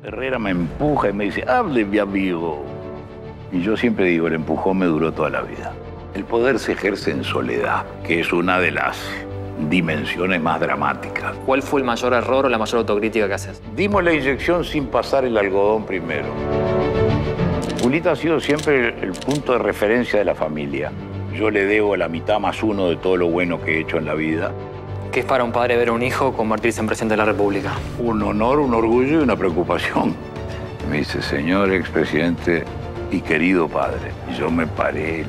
Herrera me empuja y me dice, hable, mi amigo. Y yo siempre digo, el empujón me duró toda la vida. El poder se ejerce en soledad, que es una de las dimensiones más dramáticas. ¿Cuál fue el mayor error o la mayor autocrítica que haces? Dimos la inyección sin pasar el algodón primero. Julita ha sido siempre el punto de referencia de la familia. Yo le debo la mitad más uno de todo lo bueno que he hecho en la vida. ¿Qué es para un padre ver a un hijo convertirse en presidente de la República? Un honor, un orgullo y una preocupación. Me dice, señor expresidente y querido padre. Y yo me paré.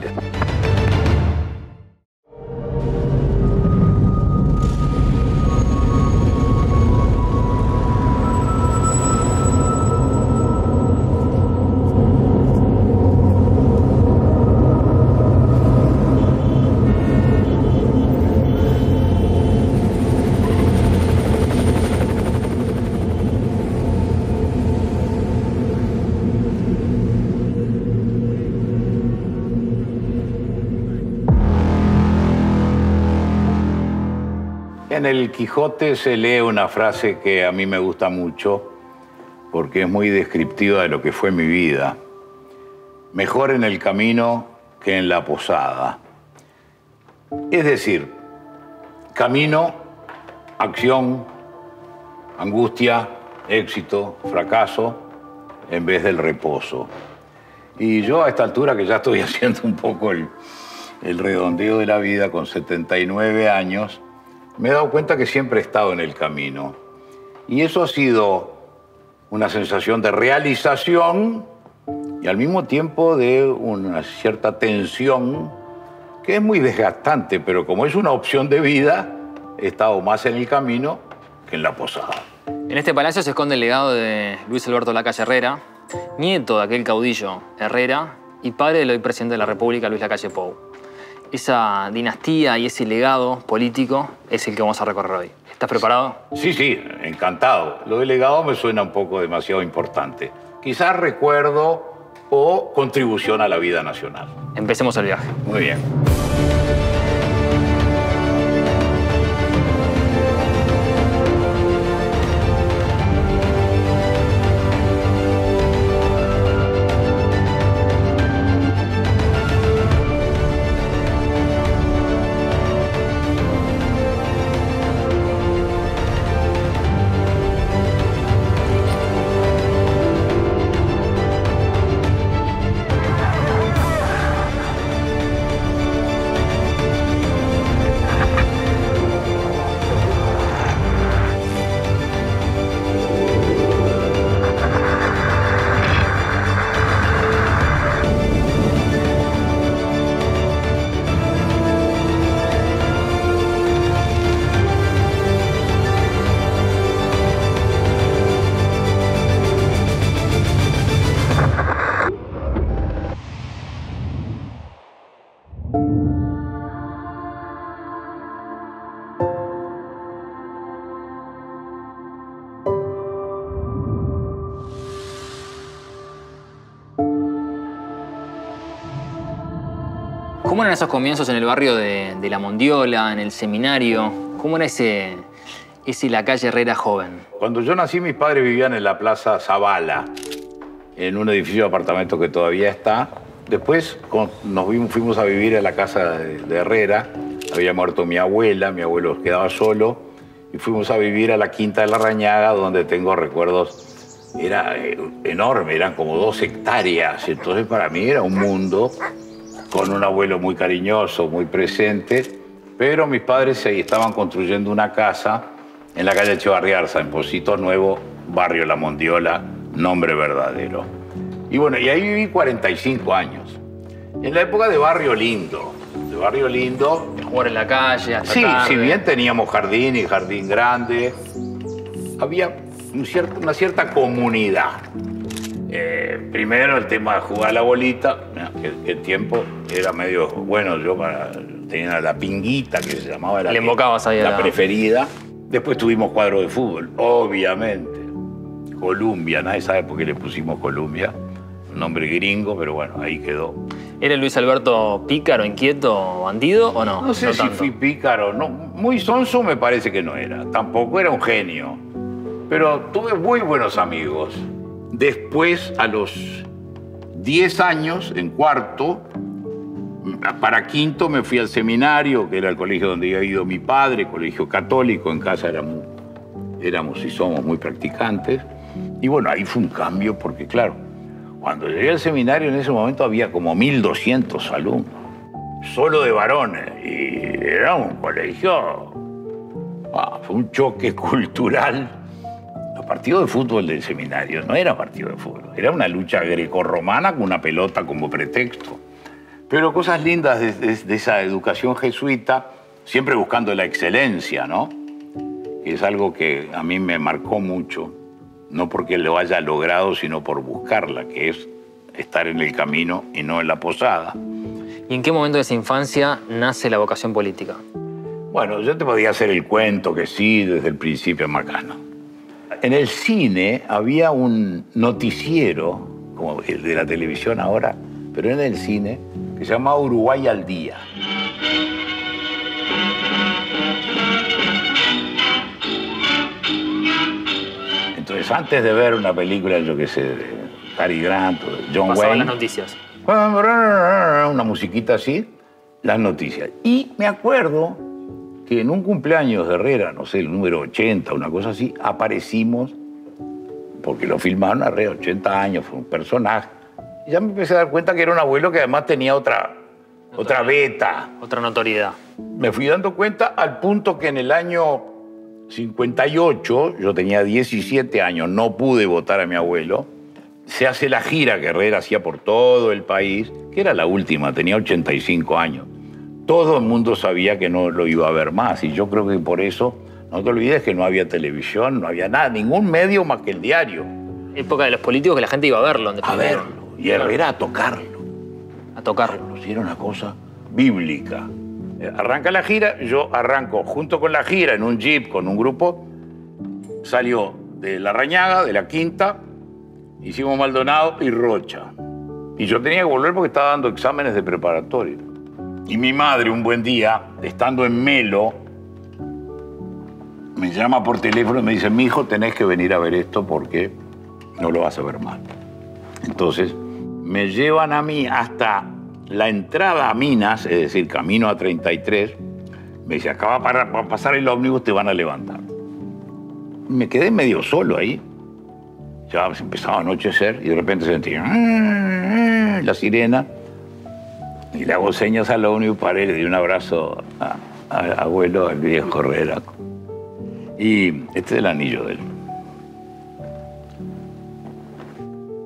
En el Quijote se lee una frase que a mí me gusta mucho porque es muy descriptiva de lo que fue mi vida. Mejor en el camino que en la posada. Es decir, camino, acción, angustia, éxito, fracaso, en vez del reposo. Y yo a esta altura que ya estoy haciendo un poco el redondeo de la vida con 79 años, me he dado cuenta que siempre he estado en el camino. Y eso ha sido una sensación de realización y al mismo tiempo de una cierta tensión que es muy desgastante, pero como es una opción de vida, he estado más en el camino que en la posada. En este palacio se esconde el legado de Luis Alberto Lacalle Herrera, nieto de aquel caudillo Herrera y padre del hoy presidente de la República, Luis Lacalle Pou. Esa dinastía y ese legado político es el que vamos a recorrer hoy. ¿Estás preparado? Sí, sí, encantado. Lo del legado me suena un poco demasiado importante. Quizás recuerdo o contribución a la vida nacional. Empecemos el viaje. Muy bien. ¿Cómo eran esos comienzos en el barrio de La Mondiola, en el seminario? ¿Cómo era ese Lacalle Herrera joven? Cuando yo nací, mis padres vivían en la Plaza Zavala, en un edificio de apartamentos que todavía está. Después fuimos a vivir a la casa de Herrera. Había muerto mi abuelo quedaba solo. Y fuimos a vivir a la Quinta de la Rañaga, donde tengo recuerdos. Era enorme, eran como 2 hectáreas. Entonces para mí era un mundo, con un abuelo muy cariñoso, muy presente. Pero mis padres estaban construyendo una casa en la calle Echevarriarza, en Pocito Nuevo, barrio La Mondiola, nombre verdadero. Y bueno, y ahí viví 45 años. En la época de Barrio Lindo. De Barrio Lindo. De jugar en la calle hasta Sí, tarde. si bien teníamos jardín y jardín grande, había una cierta comunidad. Primero el tema de jugar a la bolita, que el tiempo era medio, bueno, tenía la pinguita que se llamaba, Le invocabas ahí la preferida. Después tuvimos cuadro de fútbol, obviamente. Columbia, nadie sabe por qué le pusimos Columbia. Un nombre gringo, pero bueno, ahí quedó. ¿Era Luis Alberto pícaro, inquieto, bandido o no? No sé si tanto. fui pícaro, no. Muy sonso me parece que no era. Tampoco era un genio. Pero tuve muy buenos amigos. Después, a los 10 años, en cuarto, para quinto me fui al seminario, que era el colegio donde había ido mi padre, colegio católico. En casa éramos y somos muy practicantes. Y bueno, ahí fue un cambio porque, claro, cuando llegué al seminario en ese momento había como 1.200 alumnos, solo de varones. Y era un colegio... fue un choque cultural. Los partidos de fútbol del seminario no era partido de fútbol, era una lucha grecorromana con una pelota como pretexto. Pero cosas lindas de esa educación jesuita, siempre buscando la excelencia, ¿no? Que es algo que a mí me marcó mucho, no porque lo haya logrado, sino por buscarla, que es estar en el camino y no en la posada. ¿Y en qué momento de esa infancia nace la vocación política? Bueno, yo te podía hacer el cuento que sí, desde el principio Macano. En el cine había un noticiero, como el de la televisión ahora, pero en el cine, que se llamaba Uruguay al Día. Entonces, antes de ver una película, yo qué sé, de Cary Grant o de John Pasaban Wayne... las noticias. Una musiquita así, las noticias. Y me acuerdo que en un cumpleaños de Herrera, no sé, el número 80, una cosa así, aparecimos, porque lo filmaron a Herrera, 80 años, fue un personaje. Y ya me empecé a dar cuenta que era un abuelo que además tenía otra beta. Otra notoriedad. Me fui dando cuenta al punto que en el año 58, yo tenía 17 años, no pude votar a mi abuelo, se hace la gira que Herrera hacía por todo el país, que era la última, tenía 85 años. Todo el mundo sabía que no lo iba a ver más, y yo creo que por eso, no te olvides que no había televisión, no había nada, ningún medio más que el diario. Época de los políticos que la gente iba a verlo. A verlo, y Herrera a tocarlo. A tocarlo. Y era una cosa bíblica. Arranca la gira, yo arranco junto con la gira en un jeep con un grupo, salió de La Rañaga, de la Quinta, hicimos Maldonado y Rocha. Y yo tenía que volver porque estaba dando exámenes de preparatoria. Y mi madre, un buen día, estando en Melo, me llama por teléfono y me dice: mi hijo, tenés que venir a ver esto porque no lo vas a ver mal. Entonces, me llevan a mí hasta la entrada a Minas, es decir, camino a 33. Me dice: acaba para pasar el ómnibus, te van a levantar. Me quedé medio solo ahí. Ya empezaba a anochecer y de repente sentí la sirena. Y le hago señas al ómnibus, paré, le di un abrazo a abuelo, al viejo Herrera. Y este es el anillo de él.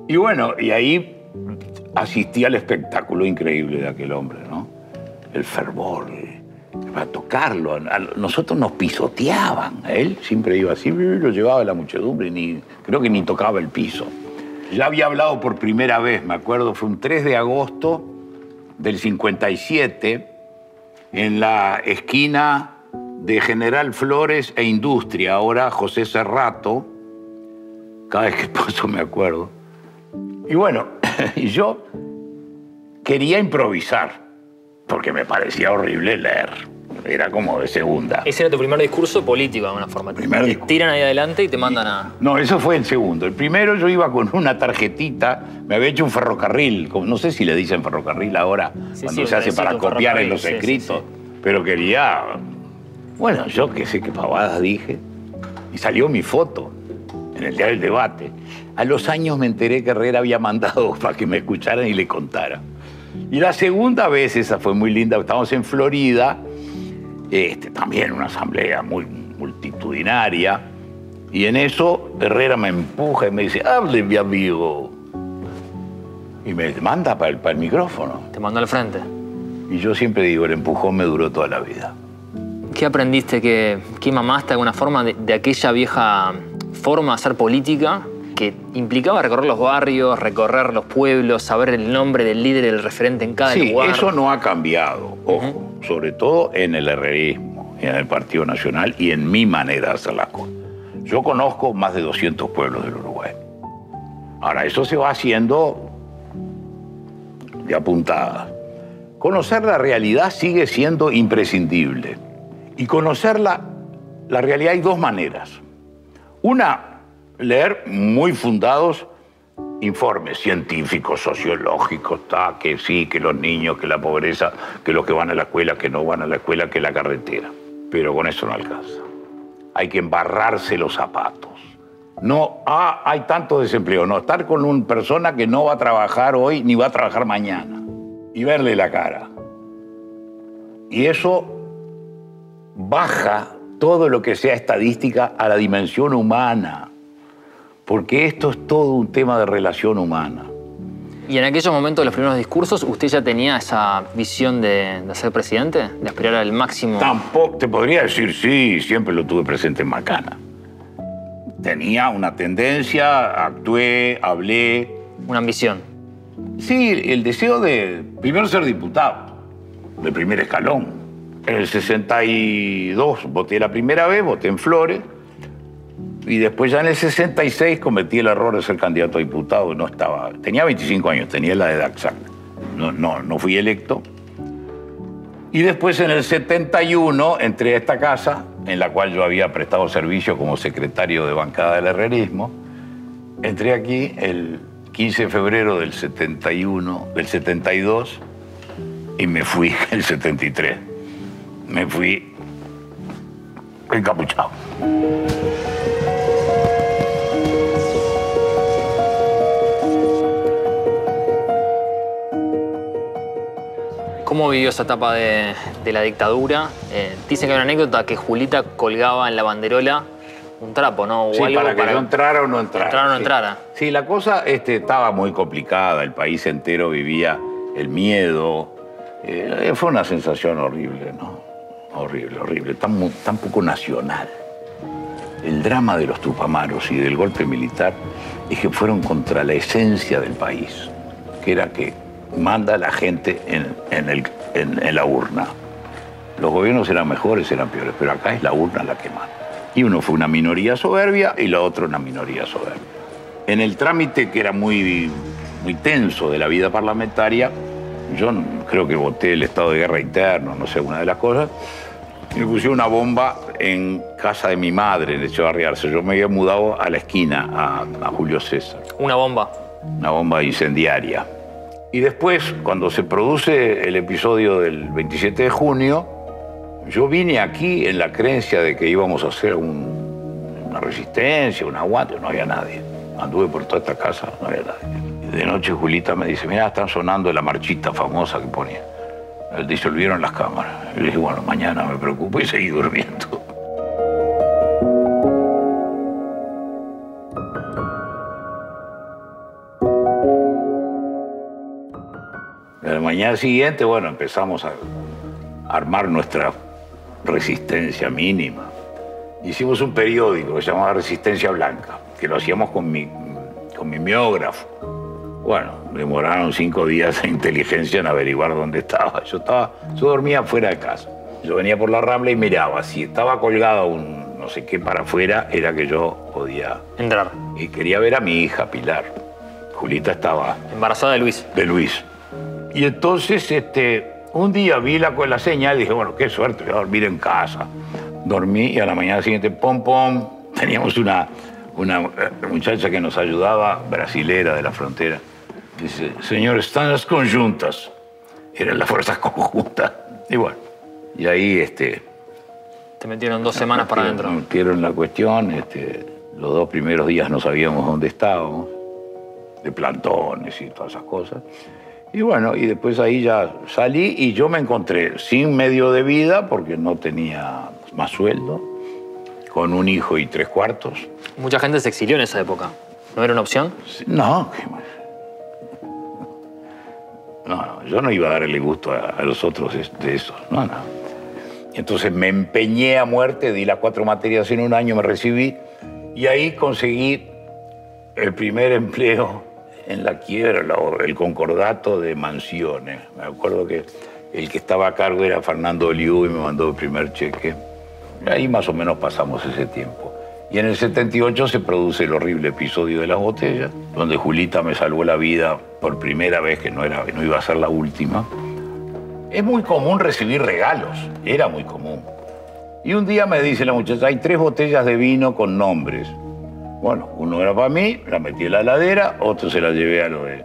Y bueno, y ahí asistí al espectáculo increíble de aquel hombre, ¿no? El fervor, para tocarlo. Nosotros nos pisoteaban. Él siempre iba así, lo llevaba a la muchedumbre y creo que ni tocaba el piso. Ya había hablado por primera vez, me acuerdo, fue un 3 de agosto del 57, en la esquina de General Flores e Industria, ahora José Cerrato. Cada vez que paso me acuerdo. Y bueno, y yo quería improvisar, porque me parecía horrible leer. Era como de segunda. Ese era tu primer discurso político, de alguna forma. Te tiran ahí adelante y te mandan a... No, eso fue el segundo. El primero yo iba con una tarjetita, me había hecho un ferrocarril, no sé si le dicen ferrocarril ahora, cuando se hace para copiar en los escritos, pero quería... Bueno, yo qué sé qué pavadas dije, y salió mi foto en el día del debate. A los años me enteré que Herrera había mandado para que me escucharan y le contara. Y la segunda vez, esa fue muy linda, estábamos en Florida, también una asamblea muy multitudinaria, y en eso Herrera me empuja y me dice: hable, mi amigo. Y me manda para el micrófono. Te mandó al frente. Y yo siempre digo, el empujón me duró toda la vida. ¿Qué aprendiste, qué mamaste de alguna forma de aquella vieja forma de hacer política que implicaba recorrer los barrios, recorrer los pueblos, saber el nombre del líder y del referente en cada lugar? Sí, eso no ha cambiado, ojo, sobre todo en el herrerismo, en el Partido Nacional y en mi manera de hacer las cosas. Yo conozco más de 200 pueblos del Uruguay. Ahora, eso se va haciendo de apuntada. Conocer la realidad sigue siendo imprescindible. Y conocer la realidad hay dos maneras. Una, leer muy fundados informes científicos, sociológicos, que sí, que los niños, que la pobreza, que los que van a la escuela, que no van a la escuela, que la carretera. Pero con eso no alcanza. Hay que embarrarse los zapatos. No, hay tanto desempleo. No, estar con una persona que no va a trabajar hoy ni va a trabajar mañana. Y verle la cara. Y eso baja todo lo que sea estadística a la dimensión humana. Porque esto es todo un tema de relación humana. ¿Y en aquellos momentos de los primeros discursos, usted ya tenía esa visión de ser presidente? ¿De aspirar al máximo? Tampoco, te podría decir sí, siempre lo tuve presente en Macana. Tenía una tendencia, actué, hablé. Una ambición. Sí, el deseo de primero ser diputado, de primer escalón. En el 62 voté la primera vez, voté en Flores. Y después ya en el 66 cometí el error de ser candidato a diputado. No estaba, tenía 25 años, tenía la edad exacta. No fui electo. Y después en el 71 entré a esta casa, en la cual yo había prestado servicio como secretario de bancada del herrerismo. Entré aquí el 15 de febrero del 71, del 72, y me fui el 73. Me fui encapuchado. ¿Cómo vivió esa etapa de la dictadura? Dicen que hay una anécdota que Julita colgaba en la banderola un trapo, ¿no? O sí, algo para que yo entrara o no entrara. Entrara o no sí. entrara. Sí, la cosa estaba muy complicada. El país entero vivía el miedo. Fue una sensación horrible, ¿no? Horrible, horrible. Tan poco nacional. El drama de los Tupamaros y del golpe militar es que fueron contra la esencia del país, que era que manda a la gente en la urna. Los gobiernos eran mejores, eran peores, pero acá es la urna la que manda. Y uno fue una minoría soberbia y la otra una minoría soberbia. En el trámite, que era muy tenso de la vida parlamentaria, yo creo que voté el estado de guerra interno, no sé, una de las cosas, y me pusieron una bomba en casa de mi madre, en Echevarri Arce. Yo me había mudado a la esquina, a Julio César. ¿Una bomba? Una bomba incendiaria. Y después, cuando se produce el episodio del 27 de junio, yo vine aquí en la creencia de que íbamos a hacer una resistencia, un aguante. No había nadie. Anduve por toda esta casa, no había nadie. Y de noche Julita me dice, mirá, están sonando la marchita famosa que ponía. Disolvieron las cámaras. Y le dije, bueno, mañana me preocupo, y seguí durmiendo. La mañana siguiente, bueno, empezamos a armar nuestra resistencia mínima. Hicimos un periódico que se llamaba Resistencia Blanca, que lo hacíamos con mi mimeógrafo. Bueno, demoraron 5 días de inteligencia en averiguar dónde estaba. Yo dormía fuera de casa. Yo venía por la Rambla y miraba. Si estaba colgado un no sé qué para afuera, era que yo podía entrar. Y quería ver a mi hija, Pilar. Julita estaba... embarazada de Luis. De Luis. Y entonces, un día vi la señal y dije, bueno, qué suerte, voy a dormir en casa. Dormí y a la mañana siguiente, pom, pom, teníamos una muchacha que nos ayudaba, brasilera de la frontera. Dice, señor, están las conjuntas. Eran las fuerzas conjuntas. Y bueno, y ahí, te metieron 2 semanas para adentro. Metieron la cuestión, los 2 primeros días no sabíamos dónde estábamos, de plantones y todas esas cosas. Y bueno, y después ahí ya salí y yo me encontré sin medio de vida porque no tenía más sueldo, con un hijo y 3 cuartos. Mucha gente se exilió en esa época. ¿No era una opción? No, yo no iba a darle gusto a los otros de eso, no. Entonces me empeñé a muerte, di las 4 materias en un año, me recibí y ahí conseguí el primer empleo en la quiebra, el concordato de mansiones. Me acuerdo que el que estaba a cargo era Fernando Liu y me mandó el primer cheque. Ahí más o menos pasamos ese tiempo. Y en el 78 se produce el horrible episodio de las botellas, donde Julita me salvó la vida por primera vez, que no iba a ser la última. Es muy común recibir regalos, era muy común. Y un día me dice la muchacha, hay 3 botellas de vino con nombres. Bueno, uno era para mí, la metí en la heladera, otro se la llevé a lo de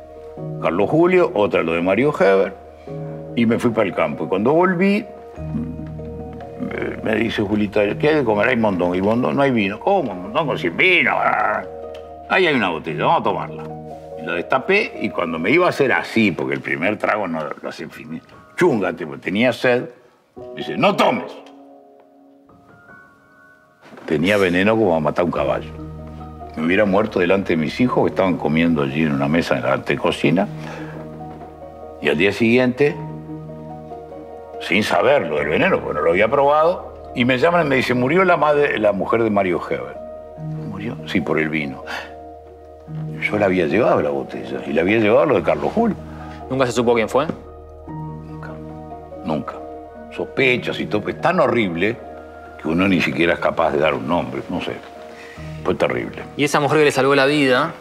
Carlos Julio, otra a lo de Mario Heber, y me fui para el campo. Y cuando volví, me dice Julita, ¿qué hay de comer? Hay mondongo. Y mondongo no hay vino. ¿Cómo? Mondongo sin vino. Ahí hay una botella, vamos a tomarla. Y la destapé y cuando me iba a hacer así, porque el primer trago no lo hacía finito, chunga, tenía sed, dice, no tomes. Tenía veneno como a matar un caballo. Me hubiera muerto delante de mis hijos que estaban comiendo allí en una mesa en la antecocina. Y al día siguiente, sin saberlo del veneno, porque no lo había probado, y me llaman y me dicen, murió la mujer de Mario Heber. ¿Murió? Sí, por el vino. Yo la había llevado la botella y la había llevado a lo de Carlos Julio. ¿Nunca se supo quién fue? Nunca, nunca. Sospechas y todo. Es tan horrible que uno ni siquiera es capaz de dar un nombre. No sé. Fue terrible. Y esa mujer que le salvó la vida,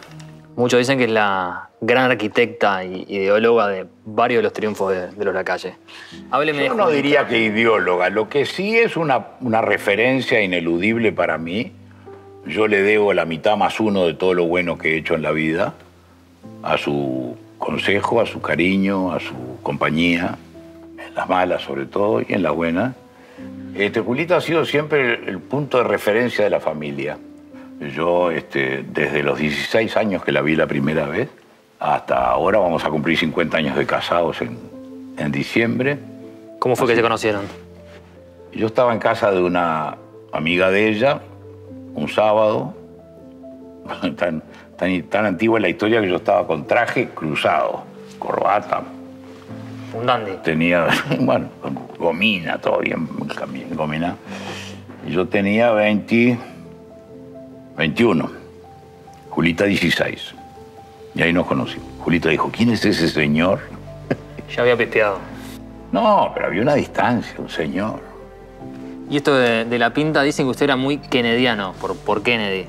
muchos dicen que es la gran arquitecta y ideóloga de varios de los triunfos de los Lacalle. Hábleme de Yo no diría que ideóloga. Lo que sí es una referencia ineludible para mí. Yo le debo la mitad más uno de todo lo bueno que he hecho en la vida, a su consejo, a su cariño, a su compañía, en las malas sobre todo y en las buenas. Julita ha sido siempre el punto de referencia de la familia. Yo, desde los 16 años que la vi la primera vez, hasta ahora vamos a cumplir 50 años de casados en diciembre. ¿Cómo fue que se conocieron? Yo estaba en casa de una amiga de ella, un sábado, tan antigua es la historia que yo estaba con traje cruzado, corbata. Un dandy. Tenía, bueno, gomina, todo bien gomina. Y yo tenía 21, Julita 16. Y ahí nos conocimos. Julita dijo, ¿quién es ese señor? Ya había pisteado. No, pero había una distancia, un señor. Y esto de la pinta, dicen que usted era muy kennediano, por Kennedy.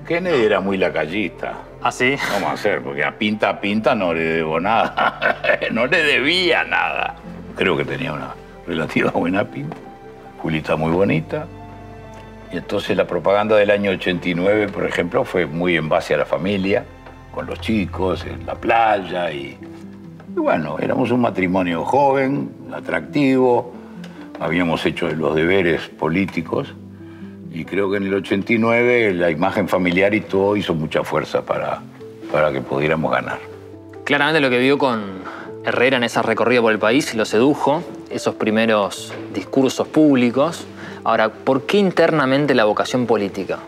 Kennedy era muy lacayista. ¿Ah, sí? ¿Cómo hacer? Porque a pinta no le debo nada. No le debía nada. Creo que tenía una relativa buena pinta. Julita muy bonita. Y entonces la propaganda del año 89, por ejemplo, fue muy en base a la familia, con los chicos, en la playa. Y bueno, éramos un matrimonio joven, atractivo. Habíamos hecho los deberes políticos. Y creo que en el 89 la imagen familiar y todo hizo mucha fuerza para que pudiéramos ganar. Claramente lo que vio con Herrera en esa recorrida por el país lo sedujo, esos primeros discursos públicos. Ahora, ¿por qué internamente la vocación política?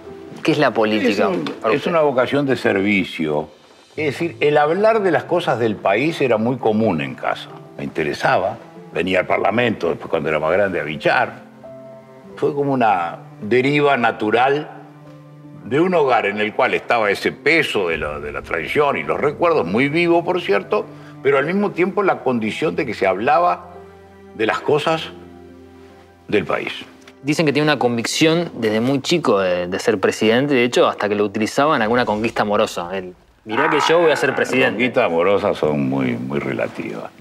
¿Qué es la política? Es una vocación de servicio. Es decir, el hablar de las cosas del país era muy común en casa. Me interesaba. Venía al Parlamento, después cuando era más grande, a bichar. Fue como una deriva natural de un hogar en el cual estaba ese peso de la tradición y los recuerdos, muy vivo, por cierto, pero al mismo tiempo la condición de que se hablaba de las cosas del país. Dicen que tiene una convicción desde muy chico de ser presidente, de hecho, hasta que lo utilizaba en alguna conquista amorosa. Mirá que yo voy a ser presidente. Las conquistas amorosas son muy relativas.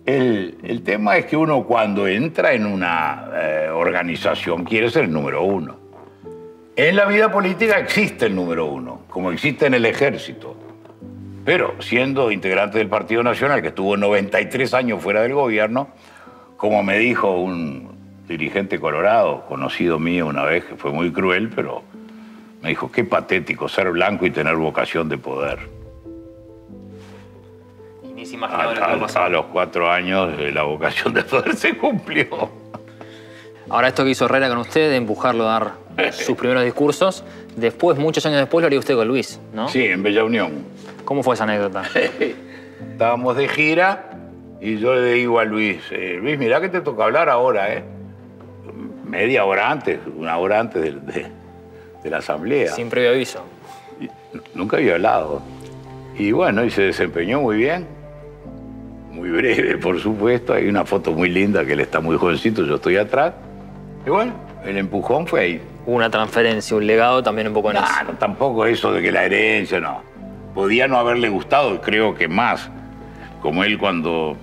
El tema es que uno cuando entra en una organización quiere ser el número uno. En la vida política existe el número uno, como existe en el ejército. Pero siendo integrante del Partido Nacional, que estuvo 93 años fuera del gobierno, como me dijo un dirigente colorado, conocido mío una vez, que fue muy cruel, pero me dijo, qué patético ser blanco y tener vocación de poder. Ni se imaginaba lo que iba a pasar. A los 4 años la vocación de poder se cumplió. Ahora esto que hizo Herrera con usted, de empujarlo a dar sus primeros discursos, después, muchos años después, lo haría usted con Luis, ¿no? Sí, en Bella Unión. ¿Cómo fue esa anécdota? Estábamos de gira y yo le digo a Luis, Luis, mirá que te toca hablar ahora, ¿eh? Media hora antes, 1 hora antes de la asamblea. Sin previo aviso. Nunca había hablado. Y bueno, y se desempeñó muy bien. Muy breve, por supuesto. Hay una foto muy linda que él está muy jovencito, yo estoy atrás. Y bueno, el empujón fue ahí. Una transferencia, un legado también un poco en eso. No, tampoco eso de que la herencia, no. Podía no haberle gustado, y creo que más. Como él cuando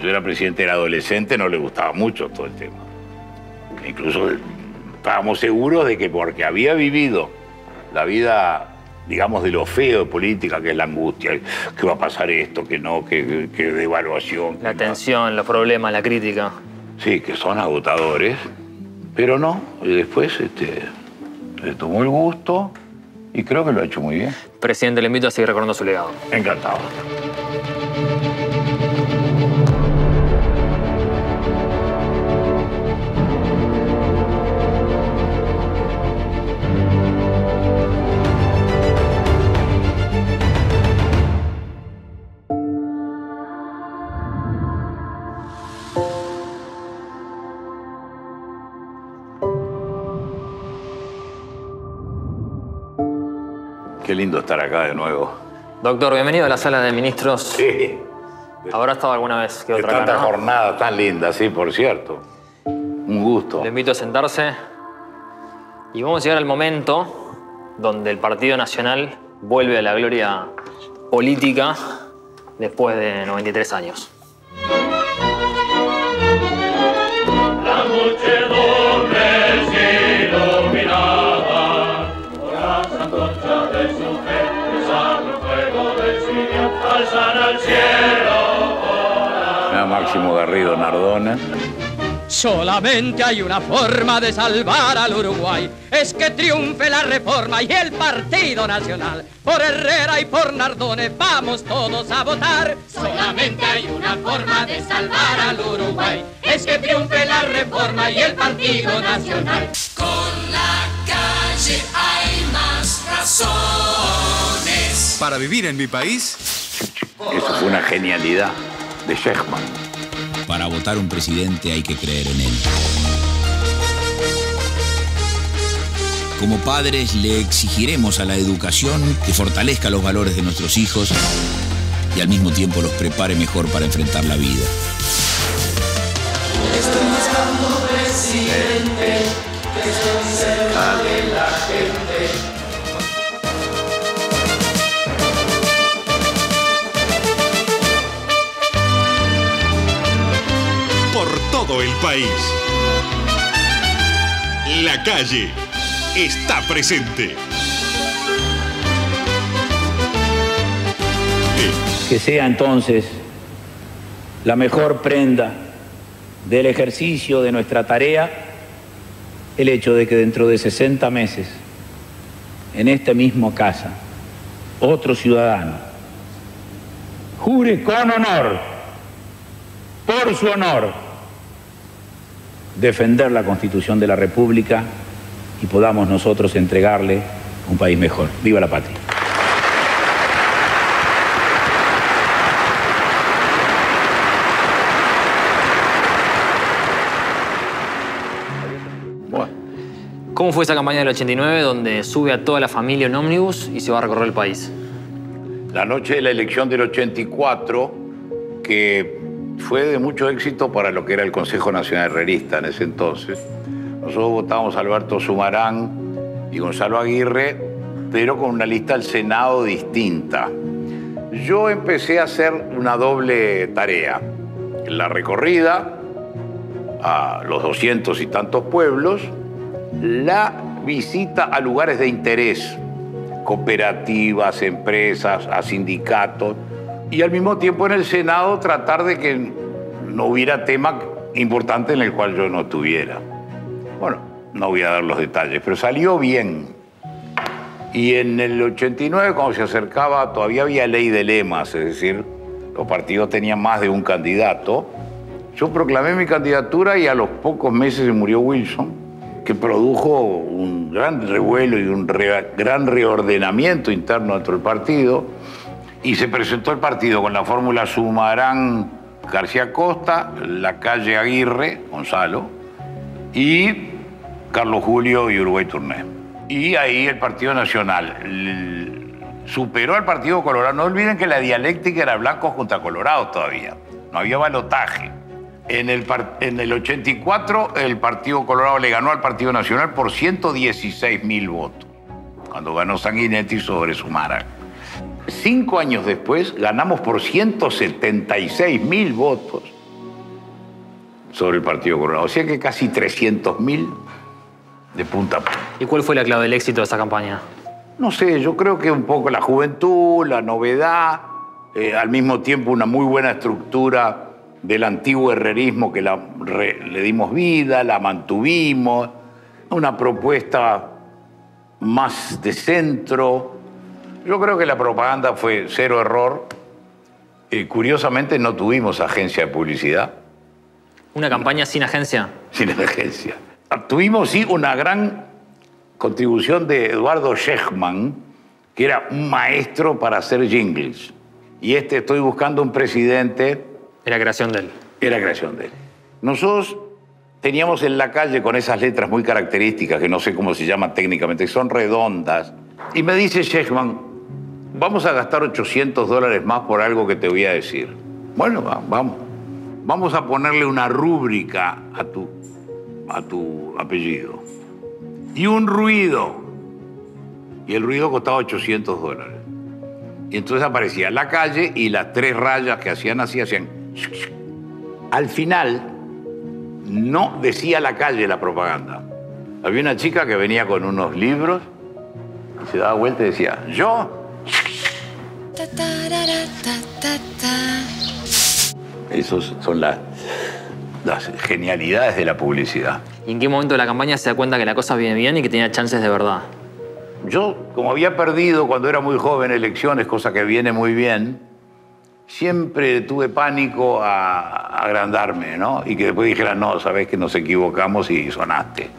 yo era presidente, era adolescente, no le gustaba mucho todo el tema. Incluso estábamos seguros de que porque había vivido la vida digamos, de lo feo de política, que es la angustia, que va a pasar esto, que no, que devaluación. La tensión, los problemas, la crítica. Sí, que son agotadores, pero no. Y después le tomó el gusto y creo que lo ha hecho muy bien. Presidente, le invito a seguir recordando su legado. Encantado. Qué lindo estar acá de nuevo. Doctor, bienvenido a la sala de ministros. Sí. ¿Habrá estado alguna vez que De otra tanta acá, no? jornada tan linda, sí, por cierto. Un gusto. Le invito a sentarse. Y vamos a llegar al momento donde el Partido Nacional vuelve a la gloria política después de 93 años. La muchedumbre se iluminaba por las antorchas de su fe, besando el fuego del Sirio, alzan al cielo. Era Máximo Garrido Nardona. Solamente hay una forma de salvar al Uruguay, es que triunfe la reforma y el Partido Nacional. Por Herrera y por Nardone vamos todos a votar. Solamente hay una forma de salvar al Uruguay, es que triunfe la reforma y el Partido Nacional. Con la calle hay más razones. Para vivir en mi país, Eso fue una genialidad de Shechman. Para votar un presidente hay que creer en él. Como padres le exigiremos a la educación que fortalezca los valores de nuestros hijos y al mismo tiempo los prepare mejor para enfrentar la vida. Estoy buscando presidente, que estoy cerca de la gente. por todo el país. La calle está presente. Que sea entonces la mejor prenda del ejercicio de nuestra tarea el hecho de que dentro de 60 meses, en esta misma casa, otro ciudadano jure con honor, por su honor, defender la Constitución de la República y podamos nosotros entregarle un país mejor. ¡Viva la patria! ¿Cómo fue esa campaña del 89 donde sube a toda la familia en ómnibus y se va a recorrer el país? La noche de la elección del 84, que fue de mucho éxito para lo que era el Consejo Nacional Herrerista en ese entonces. Nosotros votábamos a Alberto Sumarán y Gonzalo Aguirre, pero con una lista al Senado distinta. Yo empecé a hacer una doble tarea. La recorrida a los 200 y tantos pueblos, la visita a lugares de interés, cooperativas, empresas, a sindicatos, y al mismo tiempo en el Senado tratar de que no hubiera tema importante en el cual yo no estuviera. Bueno, no voy a dar los detalles, pero salió bien. Y en el 89, cuando se acercaba, todavía había ley de lemas, es decir, los partidos tenían más de un candidato. Yo proclamé mi candidatura y a los pocos meses se murió Wilson, que produjo un gran revuelo y un gran reordenamiento interno dentro del partido. Y se presentó el partido con la fórmula Sumarán García Costa, Lacalle Aguirre, Gonzalo, y Carlos Julio y Uruguay Turné. Y ahí el Partido Nacional superó al Partido Colorado. No olviden que la dialéctica era blancos contra colorados todavía. No había balotaje. En el 84, el Partido Colorado le ganó al Partido Nacional por 116.000 votos, cuando ganó Sanguinetti sobre Sumarán. 5 años después, ganamos por 176.000 votos sobre el Partido Colorado. O sea que casi 300.000 de punta a punta. ¿Y cuál fue la clave del éxito de esa campaña? No sé, yo creo que un poco la juventud, la novedad, al mismo tiempo una muy buena estructura del antiguo herrerismo que le dimos vida, la mantuvimos, una propuesta más de centro. Yo creo que la propaganda fue cero error. Curiosamente no tuvimos agencia de publicidad. ¿Una campaña sin agencia? Sin agencia. Tuvimos, sí, una gran contribución de Eduardo Shechman, que era un maestro para hacer jingles. Y estoy buscando un presidente. Era creación de él. Era creación de él. Nosotros teníamos en la calle con esas letras muy características, que no sé cómo se llaman técnicamente, son redondas. Y me dice Shechman, vamos a gastar $800 más por algo que te voy a decir. Bueno, vamos. Vamos a ponerle una rúbrica a tu apellido. Y un ruido. Y el ruido costaba $800. Y entonces aparecía la calle y las 3 rayas que hacían así, hacían... Al final, no decía la calle la propaganda. Había una chica que venía con unos libros y se daba vuelta y decía, ¿yo? Esas son las genialidades de la publicidad. ¿Y en qué momento de la campaña se da cuenta que la cosa viene bien y que tenía chances de verdad? Yo, como había perdido cuando era muy joven elecciones, cosa que viene muy bien, siempre tuve pánico a agrandarme, ¿no? Y que después dijera, no, sabés que nos equivocamos y sonaste.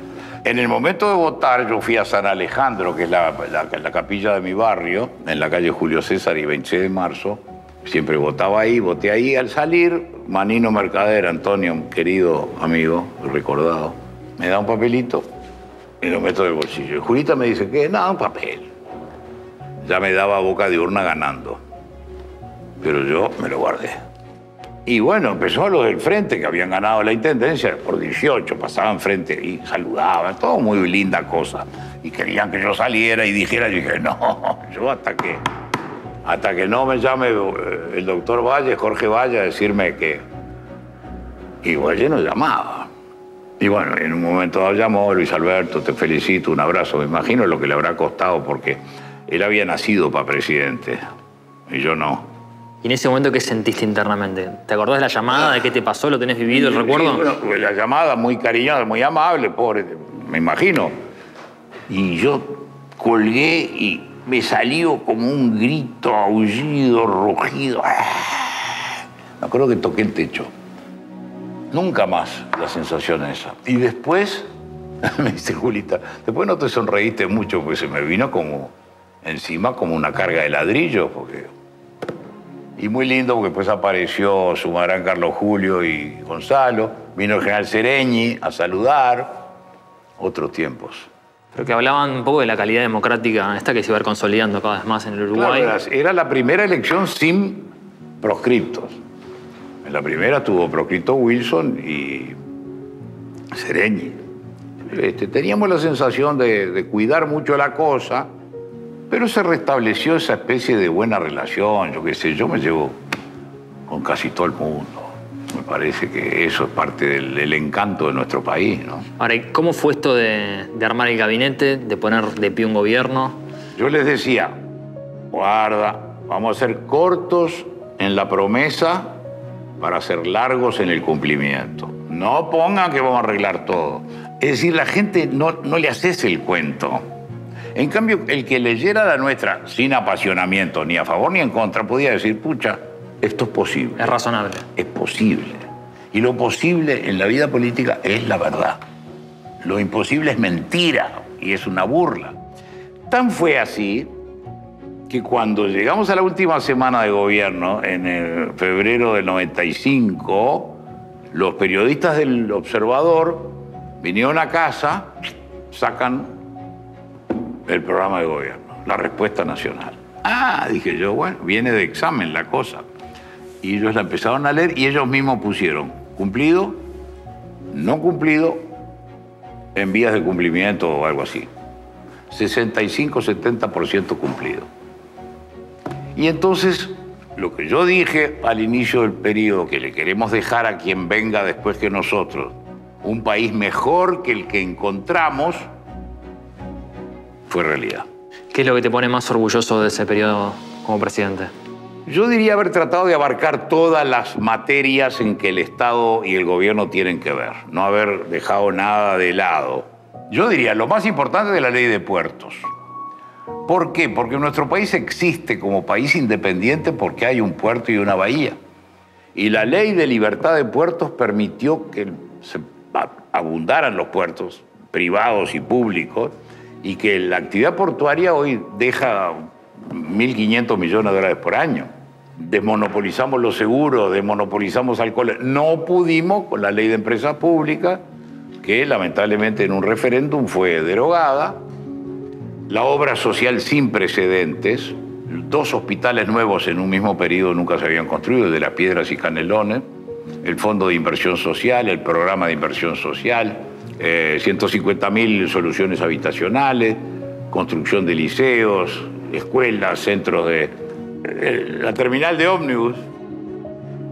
En el momento de votar, yo fui a San Alejandro, que es la capilla de mi barrio, en la calle Julio César y 26 de marzo. Siempre votaba ahí, voté ahí. Al salir, Manino Mercader, Antonio, un querido amigo, recordado, me da un papelito y lo meto en el bolsillo. Y Julita me dice, ¿qué? Nada, un papel. Ya me daba boca de urna ganando. Pero yo me lo guardé. Y bueno, empezó lo del frente, que habían ganado la intendencia por 18, pasaban frente y saludaban, todo muy linda cosa. Y querían que yo saliera y dijera, yo dije, no, yo hasta que no me llame el doctor Valle, Jorge Valle, a decirme que... Y Valle no llamaba. Y bueno, en un momento dado llamó, Luis Alberto, te felicito, un abrazo. Me imagino lo que le habrá costado porque él había nacido para presidente y yo no. ¿Y en ese momento qué sentiste internamente? ¿Te acordás de la llamada? ¿De qué te pasó? ¿Lo tenés vivido, el recuerdo? Sí, bueno, la llamada muy cariñosa, muy amable, pobre, me imagino. Y yo colgué y me salió como un grito, aullido, rugido. Me acuerdo que toqué el techo. Nunca más la sensación esa. Y después, me dice Julita, después no te sonreíste mucho porque se me vino como encima como una carga de ladrillo, porque... Y muy lindo porque después apareció Sumarán Carlos Julio y Gonzalo. Vino el general Sereñi a saludar. Otros tiempos. Pero que hablaban un poco de la calidad democrática esta que se iba a ir consolidando cada vez más en el Uruguay. Claro, era la primera elección sin proscriptos. En la primera tuvo proscripto Wilson y Sereñi. Teníamos la sensación de cuidar mucho la cosa, pero se restableció esa especie de buena relación. Yo qué sé, yo me llevo con casi todo el mundo. Me parece que eso es parte del encanto de nuestro país, ¿no? Ahora, ¿cómo fue esto de armar el gabinete, de poner de pie un gobierno? Yo les decía, guarda, vamos a ser cortos en la promesa para ser largos en el cumplimiento. No pongan que vamos a arreglar todo. Es decir, la gente no le haces el cuento. En cambio, el que leyera la nuestra sin apasionamiento, ni a favor ni en contra, podía decir, pucha, esto es posible. Es razonable. Es posible. Y lo posible en la vida política es la verdad. Lo imposible es mentira y es una burla. Tan fue así que cuando llegamos a la última semana de gobierno, en febrero del 95, los periodistas del Observador vinieron a casa, sacan el programa de gobierno, la respuesta nacional. Ah, dije yo, bueno, viene de examen la cosa. Y ellos la empezaron a leer y ellos mismos pusieron cumplido, no cumplido, en vías de cumplimiento o algo así. 65-70% cumplido. Y entonces, lo que yo dije al inicio del periodo, que le queremos dejar a quien venga después que nosotros un país mejor que el que encontramos, fue realidad. ¿Qué es lo que te pone más orgulloso de ese periodo como presidente? Yo diría haber tratado de abarcar todas las materias en que el Estado y el gobierno tienen que ver, no haber dejado nada de lado. Yo diría, lo más importante de la ley de puertos. ¿Por qué? Porque nuestro país existe como país independiente porque hay un puerto y una bahía. Y la ley de libertad de puertos permitió que se abundaran los puertos privados y públicos y que la actividad portuaria hoy deja 1.500 millones de dólares por año. Desmonopolizamos los seguros, desmonopolizamos alcohol. No pudimos con la ley de empresas públicas, que lamentablemente en un referéndum fue derogada. La obra social sin precedentes, 2 hospitales nuevos en un mismo periodo nunca se habían construido, el de Las Piedras y Canelones, el Fondo de Inversión Social, el Programa de Inversión Social, 150.000 soluciones habitacionales, construcción de liceos, escuelas, centros de... la terminal de ómnibus,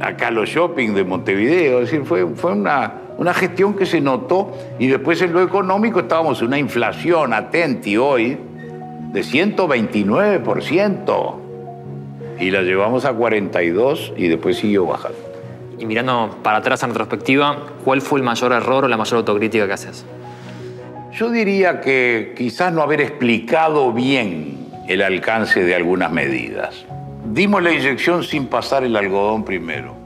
acá los shopping de Montevideo, es decir, fue una gestión que se notó y después en lo económico estábamos en una inflación, atenti hoy, de 129% y la llevamos a 42% y después siguió bajando. Y mirando para atrás en retrospectiva, ¿cuál fue el mayor error o la mayor autocrítica que haces? Yo diría que quizás no haber explicado bien el alcance de algunas medidas. Dimos la inyección sin pasar el algodón primero.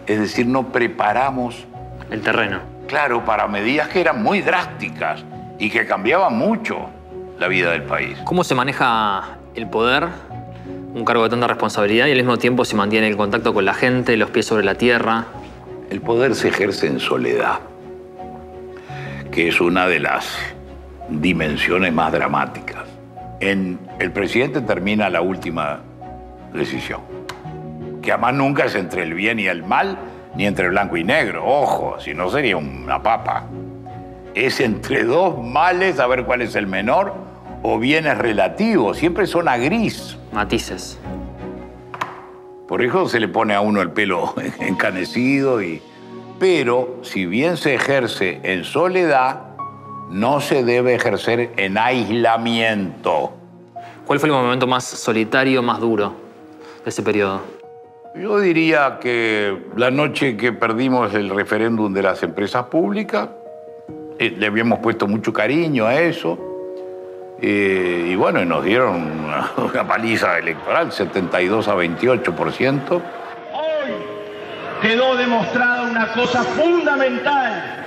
Es decir, no preparamos el terreno. Claro, para medidas que eran muy drásticas y que cambiaban mucho la vida del país. ¿Cómo se maneja el poder, un cargo de tanta responsabilidad, y al mismo tiempo se mantiene el contacto con la gente, los pies sobre la tierra? El poder se ejerce en soledad, que es una de las dimensiones más dramáticas. El presidente termina la última decisión, que además nunca es entre el bien y el mal, ni entre blanco y negro. Ojo, si no sería una papa. Es entre 2 males, a ver cuál es el menor, o bienes relativos. Siempre son a gris. Matices. Por eso se le pone a uno el pelo encanecido. Pero si bien se ejerce en soledad, no se debe ejercer en aislamiento. ¿Cuál fue el momento más solitario, más duro de ese periodo? Yo diría que la noche que perdimos el referéndum de las empresas públicas, le habíamos puesto mucho cariño a eso, y bueno, nos dieron una paliza electoral, 72% a 28%. Hoy quedó demostrada una cosa fundamental,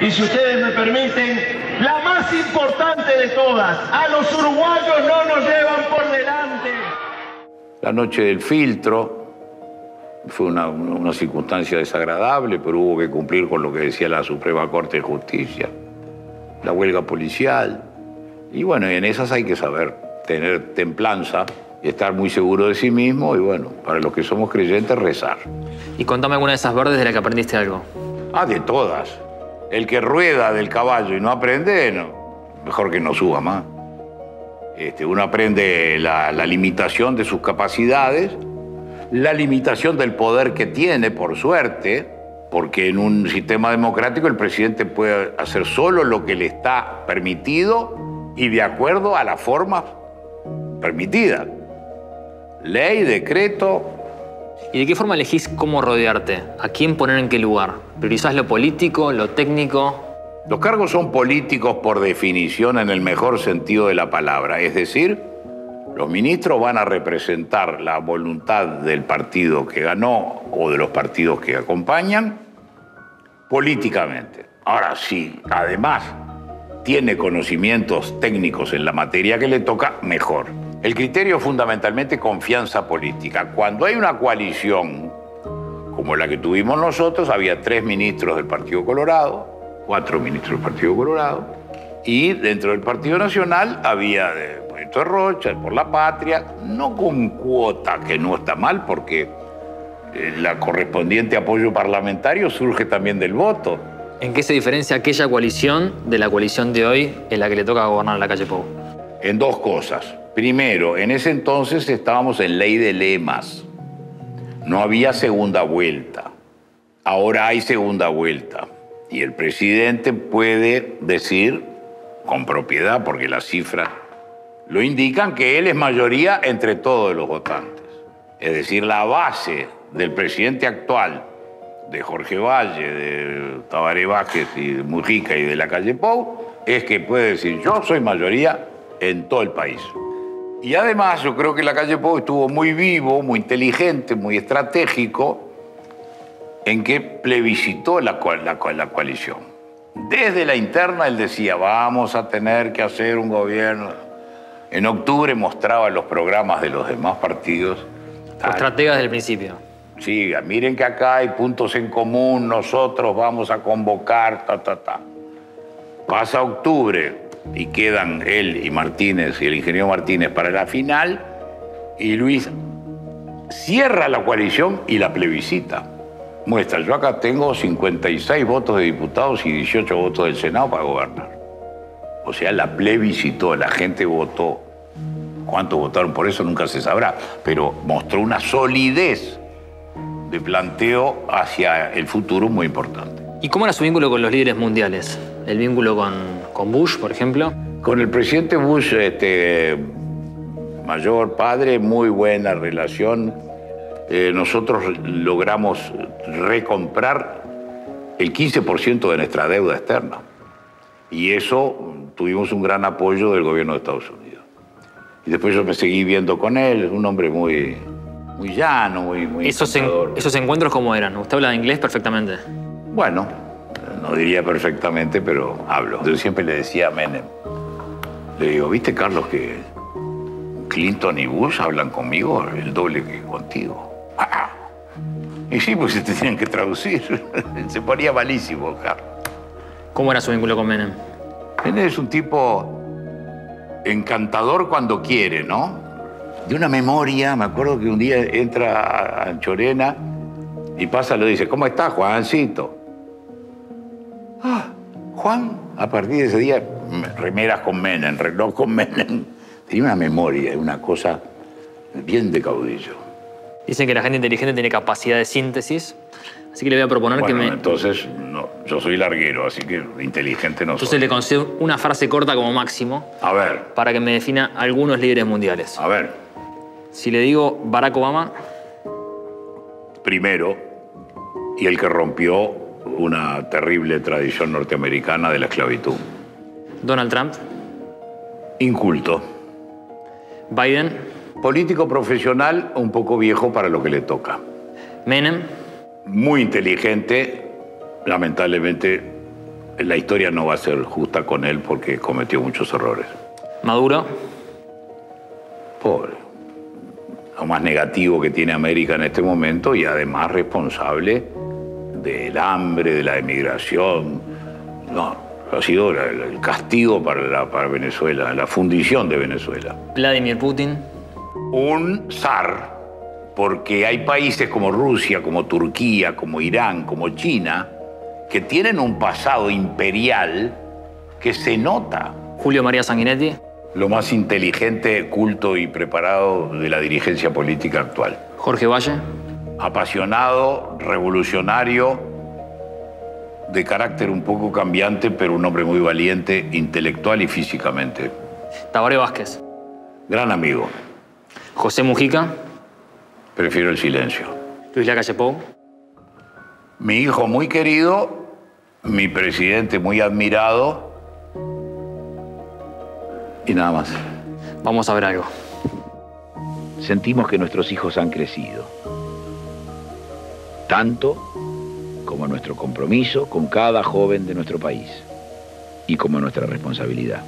y si ustedes me permiten, la más importante de todas: a los uruguayos no nos llevan por delante. La noche del filtro fue una circunstancia desagradable, pero hubo que cumplir con lo que decía la Suprema Corte de Justicia, la huelga policial. Y bueno, en esas hay que saber tener templanza y estar muy seguro de sí mismo, y bueno, para los que somos creyentes, rezar. Y contame alguna de esas verdes de la que aprendiste algo. De todas. El que rueda del caballo y no aprende, no, mejor que no suba más. Uno aprende la limitación de sus capacidades, la limitación del poder que tiene, por suerte, porque en un sistema democrático el presidente puede hacer solo lo que le está permitido y de acuerdo a la forma permitida. Ley, decreto. ¿Y de qué forma elegís cómo rodearte? ¿A quién poner en qué lugar? ¿Priorizás lo político, lo técnico? Los cargos son políticos por definición en el mejor sentido de la palabra, es decir, los ministros van a representar la voluntad del partido que ganó o de los partidos que acompañan políticamente. Ahora, sí, además tiene conocimientos técnicos en la materia que le toca, mejor. El criterio es fundamentalmente confianza política. Cuando hay una coalición como la que tuvimos nosotros, había 3 ministros del Partido Colorado, 4 ministros del Partido Colorado, y dentro del Partido Nacional había de Proyecto de Rocha, Por la Patria, no con cuota, que no está mal, porque la correspondiente apoyo parlamentario surge también del voto. ¿En qué se diferencia aquella coalición de la coalición de hoy en la que le toca gobernar la calle Pou? En 2 cosas. Primero, en ese entonces estábamos en ley de lemas. No había segunda vuelta. Ahora hay segunda vuelta. Y el presidente puede decir con propiedad, porque las cifras lo indican que él es mayoría entre todos los votantes. Es decir, la base del presidente actual, de Jorge Valle, de Tabaré Vázquez y de Mujica y de Lacalle Pou, es que puede decir, yo soy mayoría en todo el país. Y además yo creo que Lacalle Pou estuvo muy vivo, muy inteligente, muy estratégico, en que plebiscitó la coalición. Desde la interna él decía, vamos a tener que hacer un gobierno. En octubre mostraba los programas de los demás partidos. Estrategas del principio. Sí, miren que acá hay puntos en común, nosotros vamos a convocar, Pasa octubre y quedan él y Martínez y el ingeniero Martínez para la final y Luis cierra la coalición y la plebiscita. Muestra, yo acá tengo 56 votos de diputados y 18 votos del Senado para gobernar. O sea, la plebiscitó, la gente votó. ¿Cuántos votaron por eso? Nunca se sabrá. Pero mostró una solidez de planteo hacia el futuro muy importante. ¿Y cómo era su vínculo con los líderes mundiales? ¿El vínculo con Bush, por ejemplo? Con el presidente Bush, mayor, padre, muy buena relación. Nosotros logramos recomprar el 15% de nuestra deuda externa. Y eso tuvimos un gran apoyo del gobierno de Estados Unidos. Y después yo me seguí viendo con él, un hombre muy llano, muy ¿Esos encuentros cómo eran? ¿Usted habla inglés perfectamente? Bueno, no diría perfectamente, pero hablo. Yo siempre le decía a Menem, le digo, ¿viste, Carlos, que Clinton y Bush hablan conmigo el doble que contigo? Y sí, pues se te tenían que traducir. Se ponía malísimo, Carlos. ¿Cómo era su vínculo con Menem? Menem es un tipo encantador cuando quiere, ¿no? De una memoria, me acuerdo que un día entra a Anchorena y pasa, le dice, ¿cómo estás, Juancito? Juan, a partir de ese día, remeras con Menem, reloj con Menem. Tenía una memoria, una cosa bien de caudillo. Dicen que la gente inteligente tiene capacidad de síntesis, así que le voy a proponer que me... Entonces, no, yo soy larguero, así que inteligente no soy. Entonces le concedo una frase corta como máximo. A ver. Para que me defina algunos líderes mundiales. A ver. Si le digo Barack Obama... Primero, y el que rompió una terrible tradición norteamericana de la esclavitud. Donald Trump. Inculto. Biden. Político profesional, un poco viejo para lo que le toca. Menem. Muy inteligente. Lamentablemente, la historia no va a ser justa con él porque cometió muchos errores. Maduro. Pobre. Lo más negativo que tiene América en este momento y además responsable del hambre, de la emigración. No, ha sido el castigo para Venezuela, la fundición de Venezuela. Vladimir Putin. Un zar, porque hay países como Rusia, como Turquía, como Irán, como China, que tienen un pasado imperial que se nota. Julio María Sanguinetti. Lo más inteligente, culto y preparado de la dirigencia política actual. Jorge Valle. Apasionado, revolucionario, de carácter un poco cambiante, pero un hombre muy valiente, intelectual y físicamente. Tabaré Vázquez. Gran amigo. José Mujica. Prefiero el silencio. Luis Lacalle Pou. Mi hijo muy querido, mi presidente muy admirado y nada más. Vamos a ver algo. Sentimos que nuestros hijos han crecido, tanto como nuestro compromiso con cada joven de nuestro país y como nuestra responsabilidad.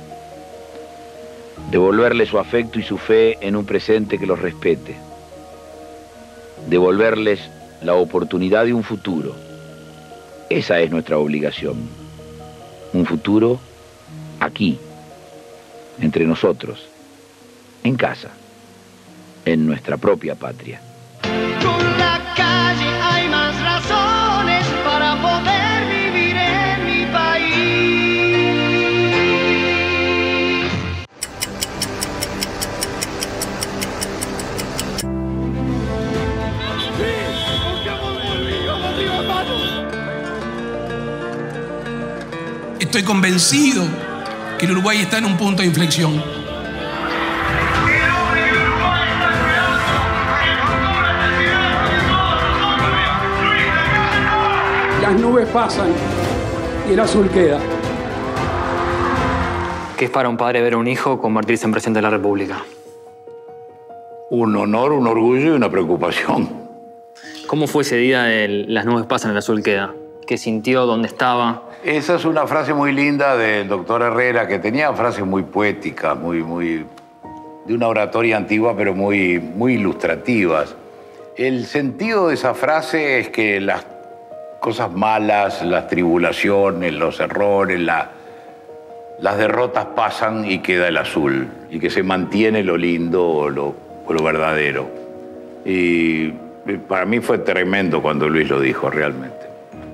Devolverle su afecto y su fe en un presente que los respete. Devolverles la oportunidad de un futuro. Esa es nuestra obligación. Un futuro aquí, entre nosotros, en casa, en nuestra propia patria. Con la calle hay más razones para poder vivir en mi país. Estoy convencido que el Uruguay está en un punto de inflexión. las nubes pasan y el azul queda. ¿Qué es para un padre ver a un hijo convertirse en presidente de la República? Un honor, un orgullo y una preocupación. ¿Cómo fue ese día de las nubes pasan, el azul queda? ¿Qué sintió? ¿Dónde estaba? Esa es una frase muy linda del doctor Herrera, que tenía frases muy poéticas, muy de una oratoria antigua, pero muy ilustrativas. El sentido de esa frase es que las cosas malas, las tribulaciones, los errores, las derrotas pasan y queda el azul, y que se mantiene lo lindo o lo verdadero. Y para mí fue tremendo cuando Luis lo dijo, realmente.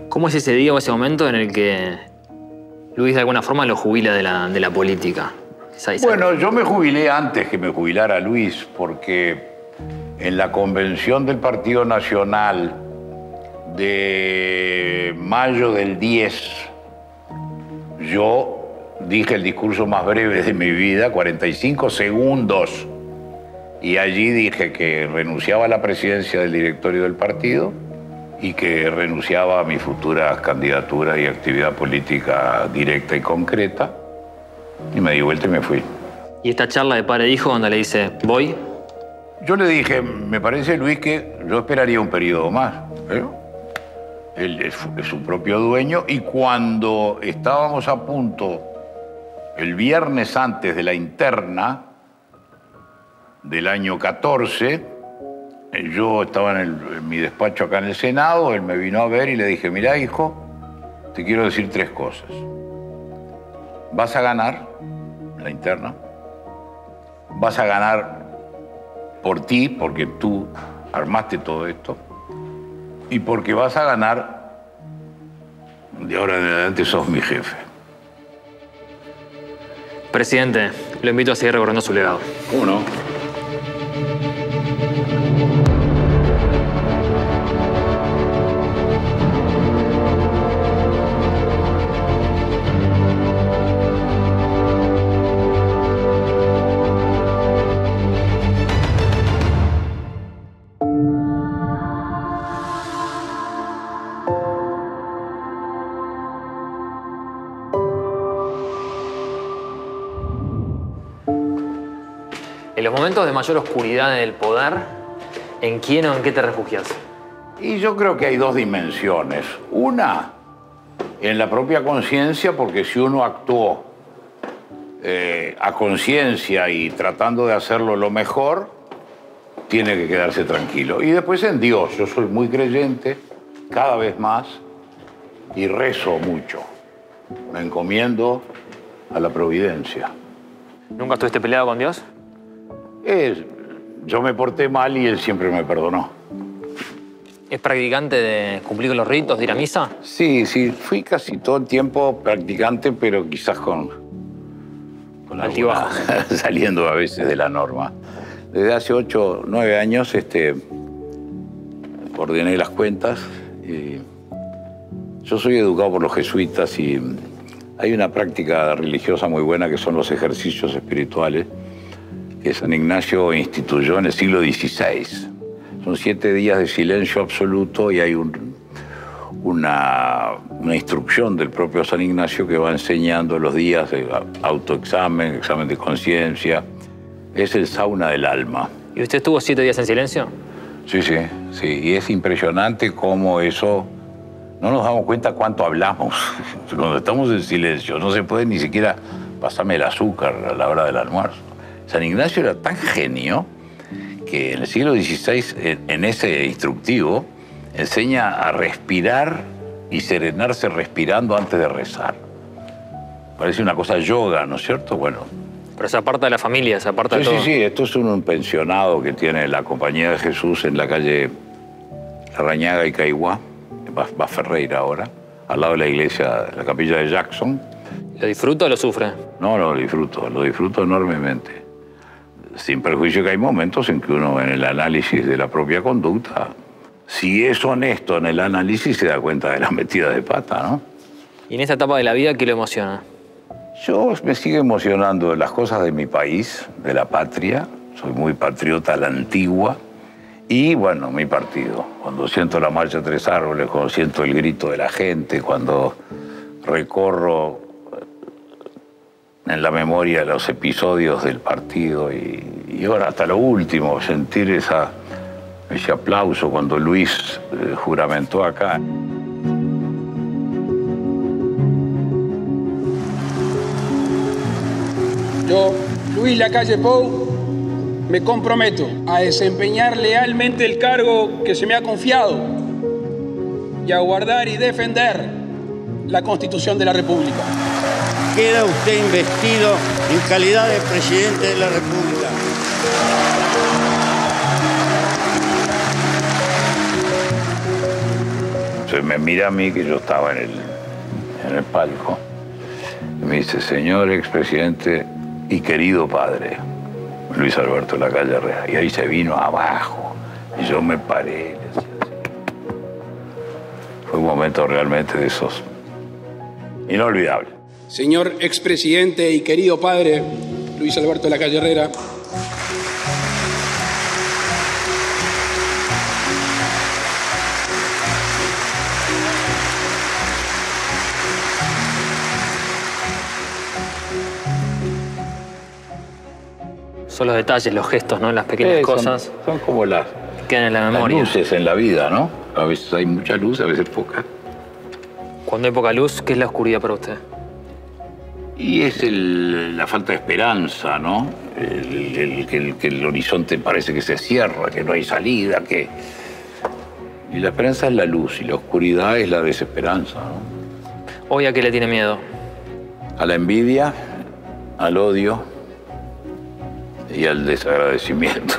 ¿Cómo es ese día o ese momento en el que Luis de alguna forma lo jubila de la política? Bueno, yo me jubilé antes que me jubilara Luis, porque en la convención del Partido Nacional de mayo del 10, yo dije el discurso más breve de mi vida, 45 segundos, y allí dije que renunciaba a la presidencia del directorio del partido y que renunciaba a mi futura candidatura y actividad política directa y concreta, y me di vuelta y me fui. ¿Y esta charla de padre e hijo donde le dice, voy? Yo le dije, me parece, Luis, que yo esperaría un periodo más, pero él es su propio dueño, y cuando estábamos a punto, el viernes antes de la interna del año 14, yo estaba en mi despacho acá en el Senado, él me vino a ver y le dije, mirá, hijo, te quiero decir 3 cosas. Vas a ganar la interna, vas a ganar por ti, porque tú armaste todo esto, y porque vas a ganar, de ahora en adelante sos mi jefe. Presidente, lo invito a seguir recordando su legado. ¿Cómo no? En los momentos de mayor oscuridad en el poder, ¿en quién o en qué te refugias? Y yo creo que hay 2 dimensiones. Una, en la propia conciencia, porque si uno actuó a conciencia y tratando de hacerlo lo mejor, tiene que quedarse tranquilo. Y después en Dios. Yo soy muy creyente, cada vez más, y rezo mucho. Me encomiendo a la providencia. ¿Nunca estuviste peleado con Dios? Yo me porté mal y él siempre me perdonó. ¿Es practicante de cumplir con los ritos, de ir a misa? Sí, fui casi todo el tiempo practicante, pero quizás con altibajos. Saliendo a veces de la norma. Desde hace 8 o 9 años ordené las cuentas. Yo soy educado por los jesuitas y hay una práctica religiosa muy buena que son los ejercicios espirituales que San Ignacio instituyó en el siglo XVI. Son 7 días de silencio absoluto y hay una instrucción del propio San Ignacio que va enseñando los días de autoexamen, examen de conciencia. Es el sauna del alma. ¿Y usted estuvo 7 días en silencio? Sí. Y es impresionante cómo eso... No nos damos cuenta cuánto hablamos. Cuando estamos en silencio no se puede ni siquiera pasarme el azúcar a la hora del almuerzo. San Ignacio era tan genio que en el siglo XVI, en ese instructivo, enseña a respirar y serenarse respirando antes de rezar. Parece una cosa yoga, ¿no es cierto? Bueno. Pero se aparta de la familia, se aparta de todo. Sí, esto es un pensionado que tiene la Compañía de Jesús en la calle Larrañaga y Caiguá, va Ferreira ahora, al lado de la iglesia, la capilla de Jackson. ¿Lo disfruta o lo sufre? No, lo disfruto enormemente. Sin perjuicio que hay momentos en que uno, en el análisis de la propia conducta, si es honesto en el análisis, se da cuenta de la metida de pata, ¿no? ¿Y en esta etapa de la vida qué lo emociona? Yo me sigo emocionando de las cosas de mi país, de la patria. Soy muy patriota a la antigua. Y bueno, mi partido. Cuando siento la marcha de Tres Árboles, cuando siento el grito de la gente, cuando recorro en la memoria los episodios del partido y ahora hasta lo último, sentir ese aplauso cuando Luis juramentó acá. Yo, Luis Lacalle Pou, me comprometo a desempeñar lealmente el cargo que se me ha confiado y a guardar y defender la Constitución de la República. Queda usted investido en calidad de presidente de la República. Se me mira a mí, que yo estaba en el palco, y me dice: señor expresidente y querido padre, Luis Alberto Lacalle Herrera. Y ahí se vino abajo, y yo me paré. Le decía así. Fue un momento realmente de esos inolvidables. Señor expresidente y querido padre, Luis Alberto Lacalle Herrera. Son los detalles, los gestos, ¿no? Las pequeñas cosas. Son como las quedan en la memoria. Las luces en la vida, ¿no? A veces hay mucha luz, a veces poca. Cuando hay poca luz, ¿qué es la oscuridad para usted? Y es la falta de esperanza, ¿no? Que el horizonte parece que se cierra, que no hay salida, que... Y la esperanza es la luz y la oscuridad es la desesperanza, ¿no? ¿Hoy a qué le tiene miedo? A la envidia, al odio y al desagradecimiento.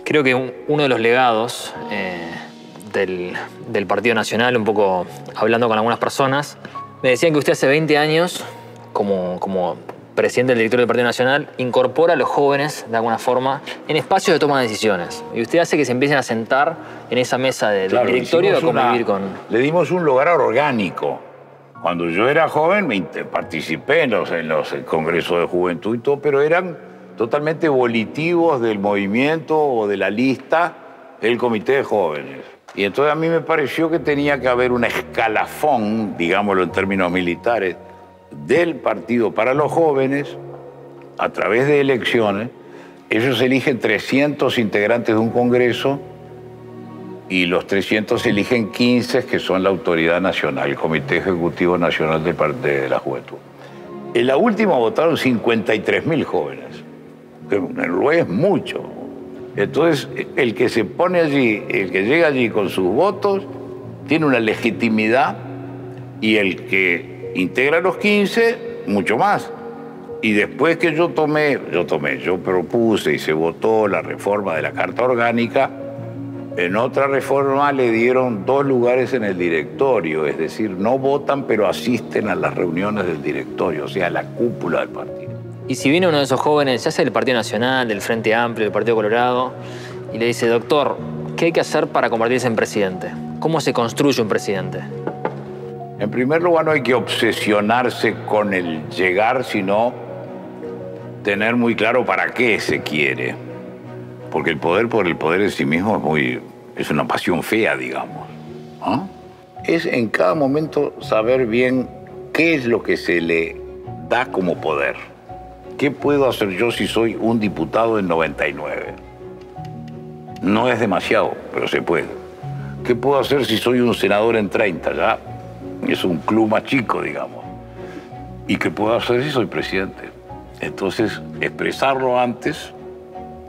Creo que uno de los legados del Partido Nacional, un poco hablando con algunas personas, me decían que usted hace 20 años, como presidente del directorio del Partido Nacional, incorpora a los jóvenes, de alguna forma, en espacios de toma de decisiones. Y usted hace que se empiecen a sentar en esa mesa del directorio a convivir con... Le dimos un lugar orgánico. Cuando yo era joven participé en los congresos de juventud y todo, pero eran totalmente volitivos del movimiento o de la lista del comité de jóvenes. Y entonces a mí me pareció que tenía que haber un escalafón, digámoslo en términos militares, del partido para los jóvenes a través de elecciones. Ellos eligen 300 integrantes de un congreso y los 300 eligen 15 que son la autoridad nacional, el Comité Ejecutivo Nacional de la Juventud. En la última votaron 53.000 jóvenes, que no es mucho. Entonces, el que se pone allí, el que llega allí con sus votos, tiene una legitimidad, y el que integra los 15, mucho más. Y después que yo propuse y se votó la reforma de la Carta Orgánica, en otra reforma le dieron 2 lugares en el directorio, es decir, no votan pero asisten a las reuniones del directorio, o sea, a la cúpula del partido. Y si viene uno de esos jóvenes, ya sea del Partido Nacional, del Frente Amplio, del Partido Colorado, y le dice: doctor, ¿qué hay que hacer para convertirse en presidente? ¿Cómo se construye un presidente? En primer lugar, no hay que obsesionarse con el llegar, sino tener muy claro para qué se quiere. Porque el poder por el poder en sí mismo es una pasión fea, digamos, ¿no? Es en cada momento saber bien qué es lo que se le da como poder. ¿Qué puedo hacer yo si soy un diputado en 99? No es demasiado, pero se puede. ¿Qué puedo hacer si soy un senador en 30? Ya es un club más chico, digamos. ¿Y qué puedo hacer si soy presidente? Entonces, expresarlo antes,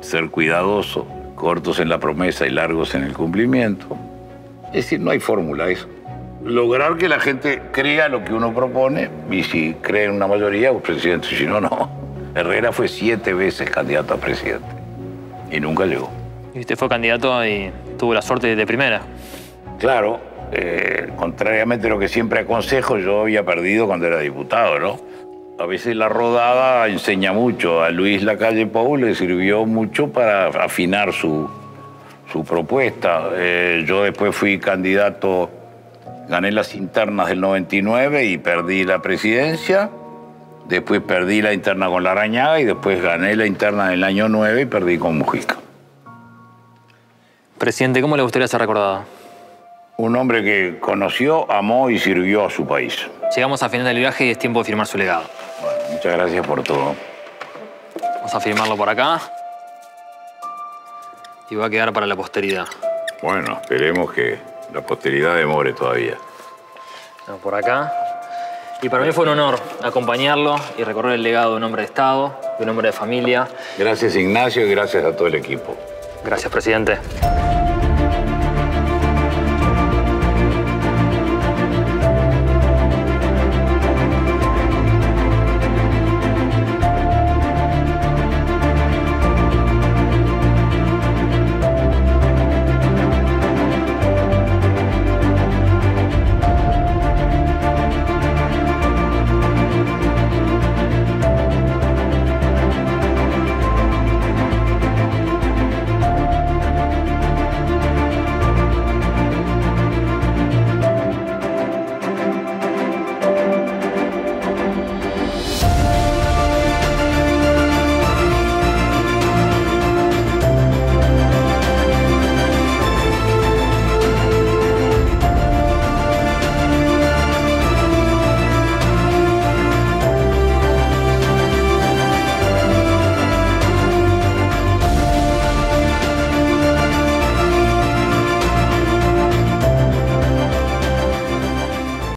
ser cuidadoso, cortos en la promesa y largos en el cumplimiento. Es decir, no hay fórmula, es lograr que la gente crea lo que uno propone, y si cree en una mayoría, pues presidente, si no, no. Herrera fue 7 veces candidato a presidente y nunca llegó. Y usted fue candidato y tuvo la suerte de primera. Claro, contrariamente a lo que siempre aconsejo, yo había perdido cuando era diputado, ¿no? A veces la rodada enseña mucho. A Luis Lacalle Pou le sirvió mucho para afinar su propuesta. Yo después fui candidato, gané las internas del 99 y perdí la presidencia. Después perdí la interna con Larrañaga y después gané la interna del año 9 y perdí con Mujica. Presidente, ¿cómo le gustaría ser recordado? Un hombre que conoció, amó y sirvió a su país. Llegamos al final del viaje y es tiempo de firmar su legado. Bueno, muchas gracias por todo. Vamos a firmarlo por acá. Y va a quedar para la posteridad. Bueno, esperemos que la posteridad demore todavía. No, por acá. Y para mí fue un honor acompañarlo y recorrer el legado de un hombre de Estado, de un hombre de familia. Gracias, Ignacio, y gracias a todo el equipo. Gracias, presidente.